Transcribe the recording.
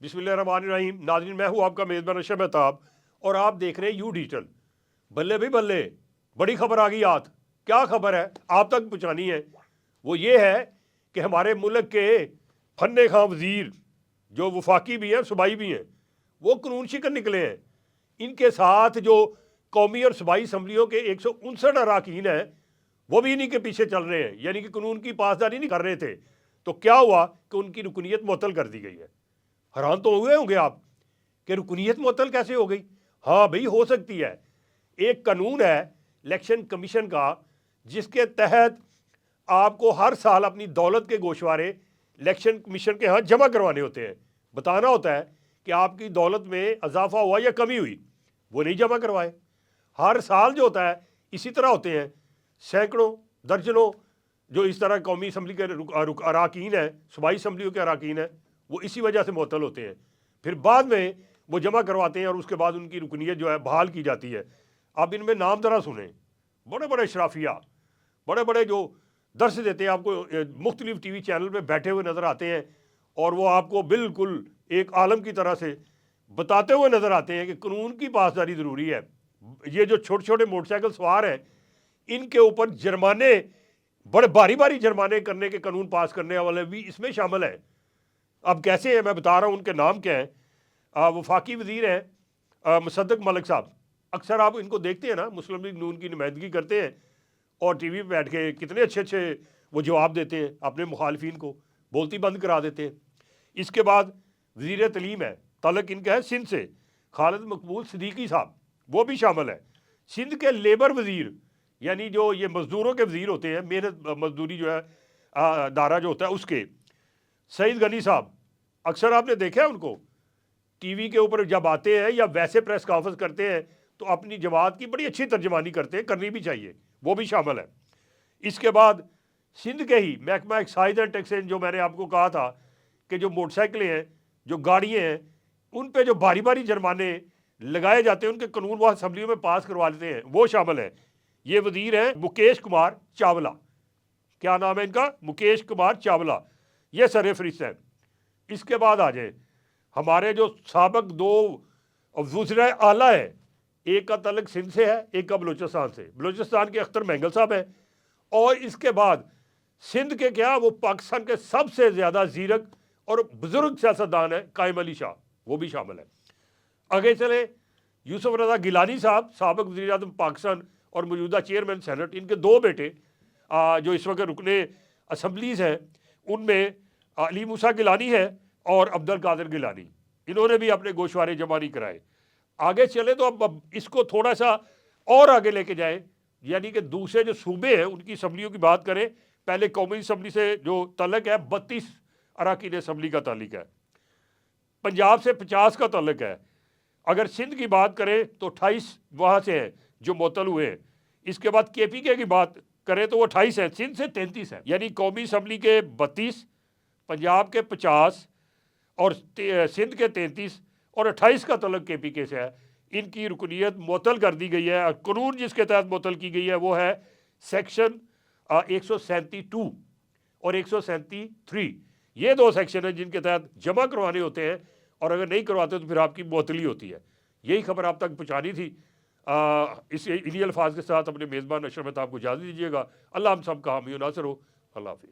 बिस्मिल्लाहिर्रहमानिर्रहीम। नाज़रीन, मैं हूँ आपका मेज़बान अशरफ मेहताब और आप देख रहे हैं यू डिजिटल। बल्ले भी बल्ले, बड़ी खबर आ गई आज। क्या खबर है, आप तक पहुँचानी है। वो ये है कि हमारे मुल्क के फन्ने खां वज़ीर, जो वफाकी भी हैं सूबाई भी हैं, वो कानून शिकन निकले हैं। इनके साथ जो कौमी और सूबाई असम्बलियों के 159 अरकान हैं, वो भी इन्हीं के पीछे चल रहे हैं, यानी कि कानून की पासदारी नहीं कर रहे थे। तो क्या हुआ कि उनकी रुकनीत मुअत्तल कर दी गई है। हैरान तो हुए होंगे आप कि रुकनीत मुअत्तल कैसे हो गई। हाँ भाई, हो सकती है। एक कानून है इलेक्शन कमीशन का, जिसके तहत आपको हर साल अपनी दौलत के गोशवारे इलेक्शन कमीशन के यहाँ जमा करवाने होते हैं। बताना होता है कि आपकी दौलत में इजाफा हुआ या कमी हुई। वो नहीं जमा करवाए। हर साल जो होता है इसी तरह होते हैं सैकड़ों दर्जनों जो इस तरह कौमी असम्बली के अरकान हैं, सूबाई असम्बलियों के अरकान हैं, वो इसी वजह से मुअत्तल होते हैं। फिर बाद में वो जमा करवाते हैं और उसके बाद उनकी रुकनीत जो है बहाल की जाती है। आप इनमें नाम जरा सुने। बड़े बड़े शराफिया, बड़े बड़े जो दर्स देते हैं आपको, मुख्तलिफ टीवी चैनल पे बैठे हुए नज़र आते हैं और वो आपको बिल्कुल एक आलम की तरह से बताते हुए नज़र आते हैं कि कानून की पासदारी ज़रूरी है। ये जो छोटे छोटे मोटरसाइकिल सवार हैं, इनके ऊपर जुर्माने, बड़े भारी भारी जुर्माने करने के कानून पास करने वाले भी इसमें शामिल हैं। अब कैसे हैं मैं बता रहा हूँ, उनके नाम क्या हैं। वफाकी वज़ीर हैं मुसद्दक मलिक साहब। अक्सर आप इनको देखते हैं ना, मुस्लिम लीग नून की नुमाइंदगी करते हैं और टीवी पे बैठ के कितने अच्छे अच्छे वो जवाब देते हैं अपने मुखालफिन को, बोलती बंद करा देते हैं। इसके बाद वज़ीर तलीम है, तलक इनका है सिंध से, खालिद मकबूल सिद्दीकी साहब, वो भी शामिल है। सिंध के लेबर वज़ीर, यानी जो ये मज़दूरों के वज़ीर होते हैं, मेहनत मजदूरी जो है दारा जो होता है उसके, सईद गनी साहब। अक्सर आपने देखा है उनको टीवी के ऊपर जब आते हैं या वैसे प्रेस कॉन्फ्रेंस करते हैं तो अपनी जमात की बड़ी अच्छी तर्जमानी करते हैं, करनी भी चाहिए, वो भी शामिल है। इसके बाद सिंध के ही महकमा एक्साइज एंड टैक्सेस, जो मैंने आपको कहा था कि जो मोटरसाइकिलें हैं, जो गाड़ियाँ हैं, उन पे जो भारी भारी जुर्माने लगाए जाते हैं, उनके कानून वो असम्बलियों में पास करवा लेते हैं, वो शामिल है। ये वज़ीर हैं मुकेश कुमार चावला। क्या नाम है इनका? मुकेश कुमार चावला। ये सर फहरिस्त है। इसके बाद आ जाए हमारे जो साबक दो वज़ीर आला है, एक का तलक सिंध से है, एक का बलूचिस्तान से। बलूचिस्तान के अख्तर मैंगल साहब हैं। और इसके बाद सिंध के क्या, वो पाकिस्तान के सबसे ज़्यादा जीरक और बुजुर्ग सियासतदान है कायम अली शाह, वो भी शामिल है। आगे चले यूसुफ रज़ा गिलानी साहब, साबक वज़ीर आज़म पाकिस्तान और मौजूदा चेयरमैन सेनेट। इनके दो बेटे जो इस वक्त रुकने असम्बलीज़ हैं, उनमें अली मूसा गिलानी है और अब्दुल कादिर गिलानी। इन्होंने भी अपने गोशवारे जमा नहीं कराए। आगे चले तो अब इसको थोड़ा सा और आगे लेके जाए, यानी कि दूसरे जो सूबे हैं उनकी असम्बलियों की बात करें। पहले कौमी असम्बली से जो तल्लक है 32 अरकान असम्बली का ताल्लुक है। पंजाब से 50 का ताल्लुक है। अगर सिंध की बात करें तो 28 वहाँ से हैं जो मुअत्तल हुए हैं। इसके बाद KPK की बात करें तो वो 28 है, सिंध से 33 है। यानी कौमी असम्बली के 32, पंजाब के 50 और सिंध के 33 और 28 का तल्लुक KPK से है। इनकी रुकनीत मुअत्तल कर दी गई है। कानून जिसके तहत मुअत्तल की गई है वो है सेक्शन 137(2) और 137(3). ये दो सेक्शन हैं जिनके तहत जमा करवाने होते हैं, और अगर नहीं करवाते तो फिर आपकी मुअत्तली होती है। यही खबर आप तक पहुँचानी थी। इस इन्हीं अल्फाज के साथ अपने मेज़बान अशरफ मेहताब को इजाज़त दीजिएगा। अल्लाह हम सब का हामी नासर हो। अल्लाह हाफिज़।